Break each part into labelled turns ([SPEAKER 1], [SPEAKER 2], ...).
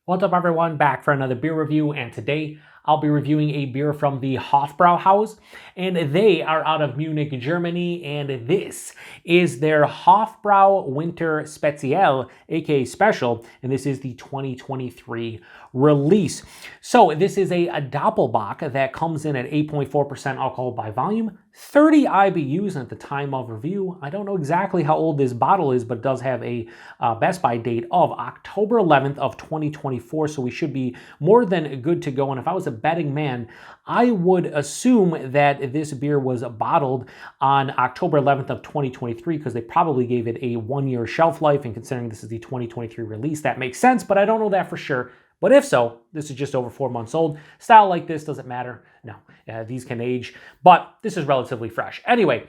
[SPEAKER 1] What's up, everyone? Back for another beer review, and today I'll be reviewing a beer from the Hofbräuhaus, and they are out of Munich, Germany, and this is their Hofbräu Winter Spezial, aka Special, and this is the 2023 release. So this is a Doppelbock that comes in at 8.4% alcohol by volume, 30 IBUs at the time of review. I don't know exactly how old this bottle is, but it does have a Best By date of October 11th of 2024, so we should be more than good to go. And if I was a betting man, I would assume that this beer was bottled on October 11th of 2023 because they probably gave it a 1-year shelf life, and considering this is the 2023 release, that makes sense, but I don't know that for sure. But if so, this is just over 4 months old. Style like this doesn't matter. No, these can age, but this is relatively fresh. Anyway,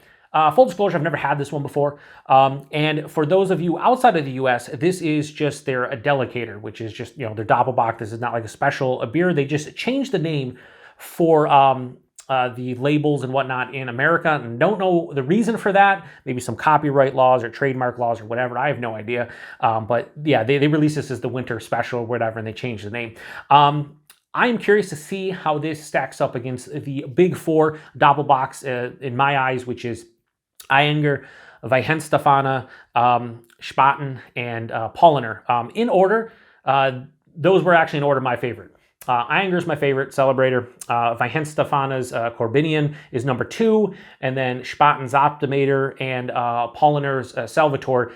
[SPEAKER 1] full disclosure, I've never had this one before. And for those of you outside of the US, this is just their Delicator, which is just, their Doppelbock. This is not like a beer. They just changed the name for the labels and whatnot in America, and don't know the reason for that. Maybe some copyright laws or trademark laws or whatever. I have no idea. But yeah, they released this as the Winter Special or whatever, and they changed the name. I am curious to see how this stacks up against the big four Doppelbocks in my eyes, which is Ayinger, Weihenstephaner, Spaten, and Paulaner. In order, those were actually in order my favorite. Ayinger's my favorite celebrator. Weihenstephaner's Corbinian is number 2, and then Spaten's Optimator and Paulaner's Salvator.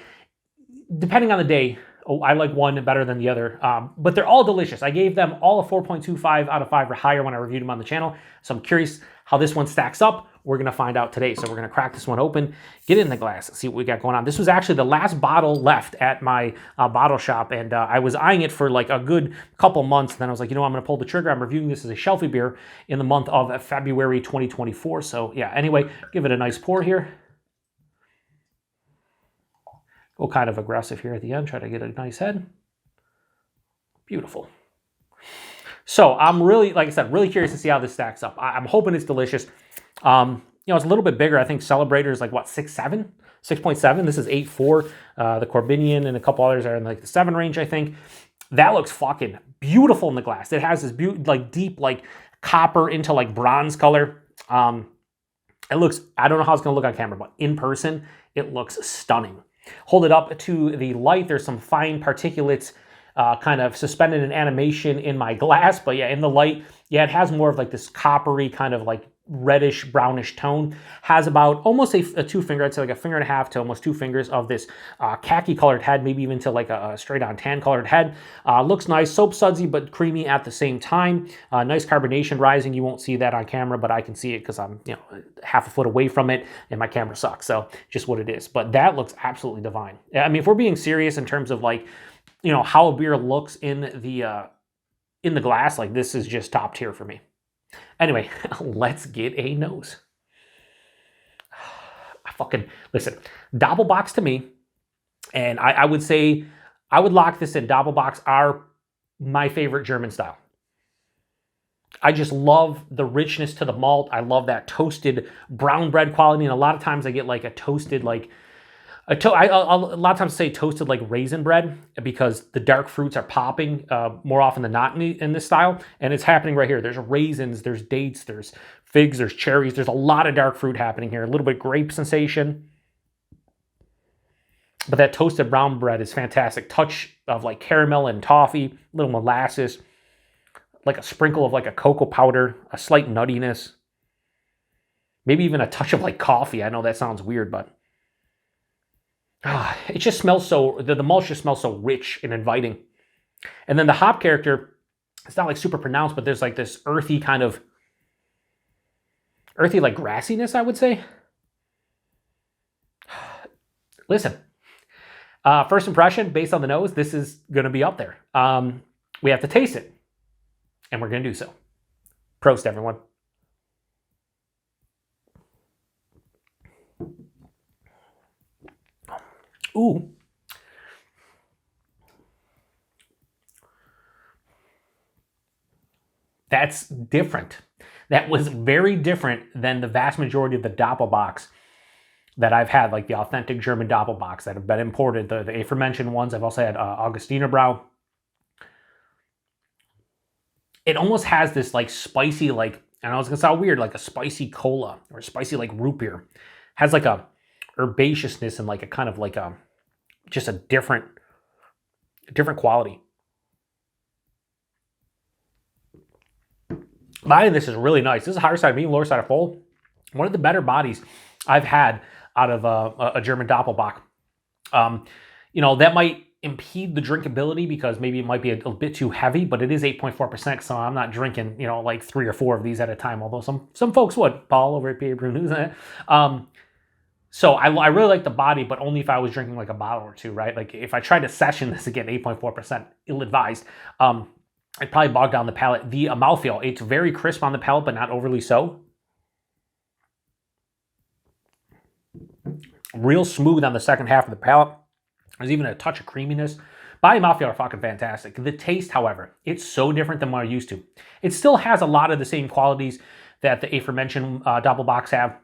[SPEAKER 1] Depending on the day, I like one better than the other, but they're all delicious. I gave them all a 4.25 out of 5 or higher when I reviewed them on the channel, so I'm curious how this one stacks up. We're going to find out today. So we're going to crack this one open, get it in the glass, see what we got going on. This was actually the last bottle left at my bottle shop, and I was eyeing it for like a good couple months. And then I was like, I'm going to pull the trigger. I'm reviewing this as a shelfie beer in the month of February 2024. So yeah, anyway, give it a nice pour here. Go kind of aggressive here at the end, try to get a nice head. Beautiful. So I'm really, like I said, really curious to see how this stacks up. I'm hoping it's delicious. It's a little bit bigger. I think Celebrator is like, what, 6.7? 6.7. This is 8.4. The Corbinian and a couple others are in like the 7 range, I think. That looks fucking beautiful in the glass. It has this deep, like copper into like bronze color. It looks, I don't know how it's going to look on camera, but in person, it looks stunning. Hold it up to the light. There's some fine particulates kind of suspended in animation in my glass, but yeah, in the light, yeah, it has more of like this coppery kind of like reddish brownish tone. Has about almost a 2 finger, I'd say like a 1.5 fingers to almost 2 fingers of this khaki colored head, maybe even to like a straight on tan colored head. Looks nice, soap sudsy but creamy at the same time. Nice carbonation rising. You won't see that on camera, but I can see it because I'm half a foot away from it and my camera sucks, so just what it is. But that looks absolutely divine. I mean, if we're being serious in terms of like how a beer looks in the glass, like this is just top tier for me. Anyway, let's get a nose. Listen, Doppelbocks to me, and I would say, I would lock this in. Doppelbocks are my favorite German style. I just love the richness to the malt. I love that toasted brown bread quality, and a lot of times I get like a toasted, like, a lot of times say toasted like raisin bread because the dark fruits are popping more often than not in this style. And it's happening right here. There's raisins, there's dates, there's figs, there's cherries. There's a lot of dark fruit happening here. A little bit grape sensation. But that toasted brown bread is fantastic. Touch of like caramel and toffee, a little molasses, like a sprinkle of like a cocoa powder, a slight nuttiness. Maybe even a touch of like coffee. I know that sounds weird, but it just smells so, the malt just smells so rich and inviting. And then the hop character, it's not like super pronounced, but there's like this earthy like grassiness, I would say. Listen, first impression, based on the nose, this is going to be up there. We have to taste it, and we're going to do so. Prost, everyone. Ooh. That's different. That was very different than the vast majority of the Doppelbocks that I've had, like the authentic German Doppelbocks that have been imported, the aforementioned ones. I've also had Augustiner Brau. it almost has this like spicy, like, I know it's gonna sound weird, like a spicy cola or spicy like root beer. Has like a herbaceousness and like a kind of like a, just a different quality. Body of this is really nice. This is higher side of medium, lower side of full. One of the better bodies I've had out of a German Doppelbock. You know, that might impede the drinkability because maybe it might be a bit too heavy, but it is 8.4%, so I'm not drinking, you know, like 3 or 4 of these at a time, although some folks would. Paul over at PA Brew News. So I really like the body, but only if I was drinking like a bottle or two, right? Like if I tried to session this again, 8.4%, ill-advised. It probably bogged down the palate. The mouthfeel, it's very crisp on the palate, but not overly so. Real smooth on the second half of the palate. There's even a touch of creaminess. Body and mouthfeel are fucking fantastic. The taste, however, it's so different than what I'm used to. It still has a lot of the same qualities that the aforementioned Doppelbocks have.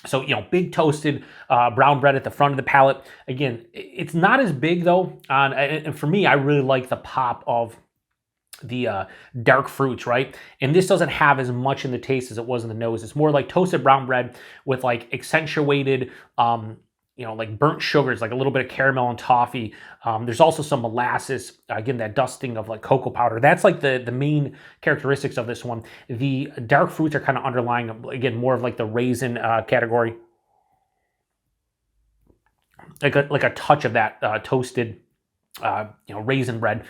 [SPEAKER 1] So, you know, big toasted brown bread at the front of the palate. Again, it's not as big though. And for me, I really like the pop of the dark fruits, right? And this doesn't have as much in the taste as it was in the nose. It's more like toasted brown bread with like accentuated, you know, like burnt sugars, like a little bit of caramel and toffee. There's also some molasses, again, that dusting of like cocoa powder. That's like the main characteristics of this one. The dark fruits are kind of underlying, again, more of like the raisin category. Like a touch of that toasted, you know, raisin bread.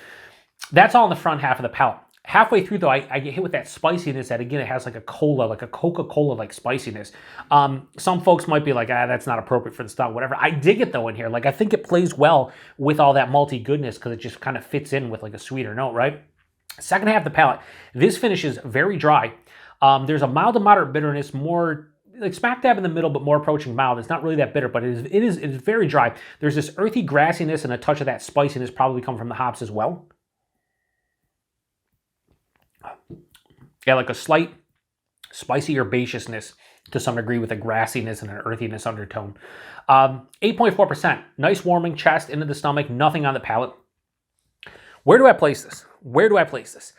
[SPEAKER 1] That's all in the front half of the palate. Halfway through, though, I get hit with that spiciness that, again, it has like a cola, like a Coca-Cola like spiciness. Some folks might be like, that's not appropriate for the style, whatever. I dig it, though, in here. Like, I think it plays well with all that malty goodness because it just kind of fits in with like a sweeter note, right? Second half of the palate, this finishes very dry. There's a mild to moderate bitterness, more like smack dab in the middle, but more approaching mild. It's not really that bitter, but it is very dry. There's this earthy grassiness and a touch of that spiciness probably come from the hops as well. Yeah, like a slight spicy herbaceousness to some degree with a grassiness and an earthiness undertone. 8.4%. Nice warming chest into the stomach, nothing on the palate. Where do I place this? Where do I place this?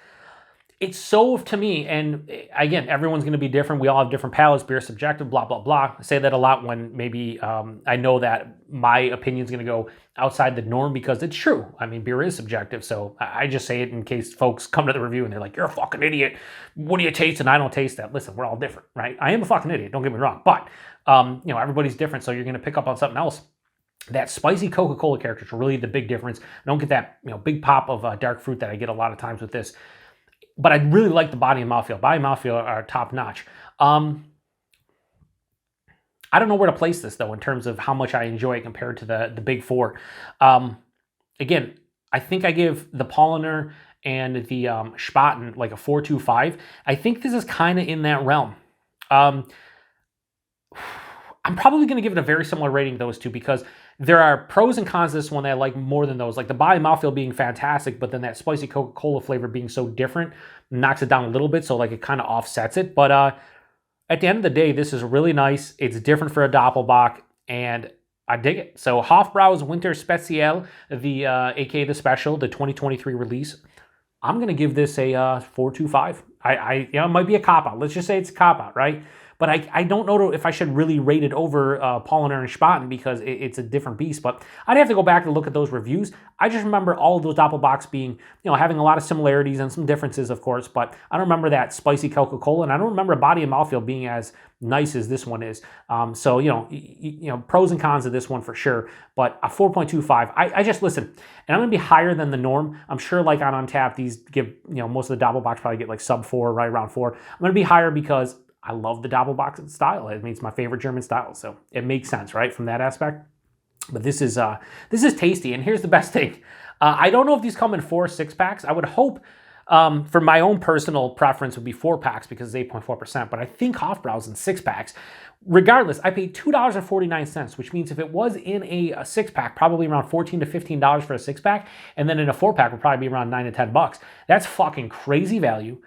[SPEAKER 1] It's so, to me, and again, everyone's going to be different. We all have different palates. Beer is subjective, blah, blah, blah. I say that a lot when maybe I know that my opinion is going to go outside the norm because it's true. I mean, beer is subjective, so I just say it in case folks come to the review and they're like, you're a fucking idiot. What do you taste? And I don't taste that. Listen, we're all different, right? I am a fucking idiot, don't get me wrong. But, you know, everybody's different, so you're going to pick up on something else. That spicy Coca-Cola character is really the big difference. I don't get that, you know, big pop of dark fruit that I get a lot of times with this. But I really like the body and mouthfeel. Body and mouthfeel are top notch. I don't know where to place this though in terms of how much I enjoy it compared to the big four. Again, I think I give the Paulaner and the Spaten like a 4.25. I think this is kind of in that realm. I'm probably going to give it a very similar rating, those two, because there are pros and cons to this one that I like more than those. Like the body mouthfeel being fantastic, but then that spicy Coca-Cola flavor being so different knocks it down a little bit, so like it kind of offsets it. But at the end of the day, this is really nice. It's different for a Doppelbock, and I dig it. So Hofbräuhaus Winter Spezial, the aka the special, the 2023 release. I'm going to give this a 4.25. You know, it might be a cop-out. Let's just say it's a cop-out, right? But I don't know if I should really rate it over Paulaner and Spaten because it's a different beast. But I'd have to go back and look at those reviews. I just remember all of those Doppelbocks being, you know, having a lot of similarities and some differences, of course. But I don't remember that spicy Coca-Cola, and I don't remember body and mouthfeel being as nice as this one is. So, you know, pros and cons of this one for sure. But a 4.25. I just listen, and I'm gonna be higher than the norm. I'm sure, like on Untappd, these give, you know, most of the Doppelbocks probably get like sub 4, right around 4. I'm gonna be higher because I love the Doppelbock style. I mean, it's my favorite German style, so it makes sense, right, from that aspect. But this is tasty, and here's the best thing. I don't know if these come in 4 or 6 packs. I would hope, for my own personal preference, would be 4 packs because it's 8.4%. But I think Hofbräu's in 6 packs, Regardless, I paid $2.49, which means if it was in a six-pack, probably around $14 to $15 for a six-pack, and then in a four-pack would probably be around $9 to $10. That's fucking crazy value,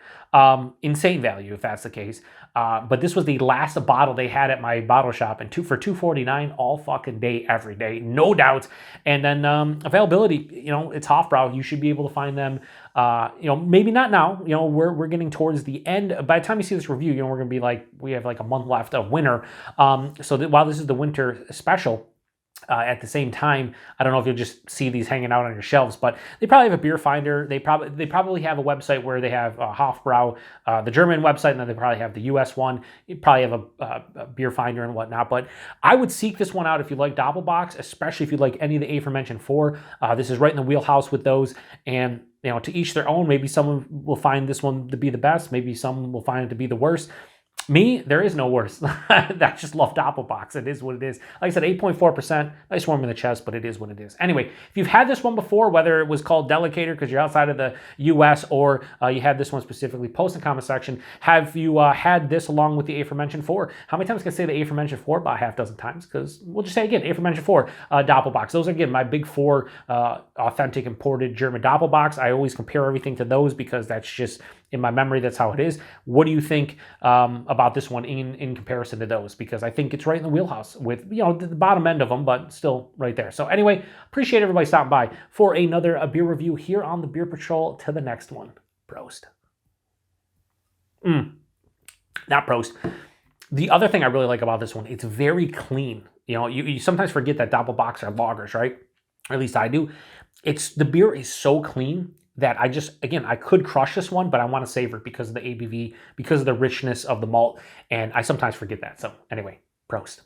[SPEAKER 1] insane value if that's the case. But this was the last bottle they had at my bottle shop, and for $2.49 all fucking day, every day, no doubt. And then availability, it's Hofbräu. You should be able to find them. Maybe not now. We're getting towards the end. By the time you see this review, we're gonna be like, we have like a month left of winter. So while this is the winter special, at the same time, I don't know if you'll just see these hanging out on your shelves, but they probably have a beer finder. They probably have a website where they have Hofbräu, the German website, and then they probably have the US one. You probably have a beer finder and whatnot, but I would seek this one out if you like Doppelbocks, especially if you like any of the aforementioned four. This is right in the wheelhouse with those, and to each their own. Maybe someone will find this one to be the best. Maybe some will find it to be the worst. Me, there is no worse. I just love Doppelbocks. It is what it is. Like I said, 8.4%. Nice warm in the chest, but it is what it is. Anyway, if you've had this one before, whether it was called Delicator because you're outside of the U.S. or you had this one specifically, post in the comment section. Have you had this along with the aforementioned four? How many times can I say the aforementioned four? About a half dozen times, because we'll just say again, aforementioned four Doppelbocks. Those are, again, my big four authentic imported German Doppelbocks. I always compare everything to those because that's just, in my memory, that's how it is. What do you think about this one in comparison to those? Because I think it's right in the wheelhouse with, the bottom end of them, but still right there. So anyway, appreciate everybody stopping by for another beer review here on the Beer Patrol. To the next one. Prost. Not prost. The other thing I really like about this one, it's very clean. You sometimes forget that Doppelbocks are lagers, right? Or at least I do. The beer is so clean that I could crush this one, but I want to savor it because of the ABV, because of the richness of the malt, and I sometimes forget that. So anyway, prost.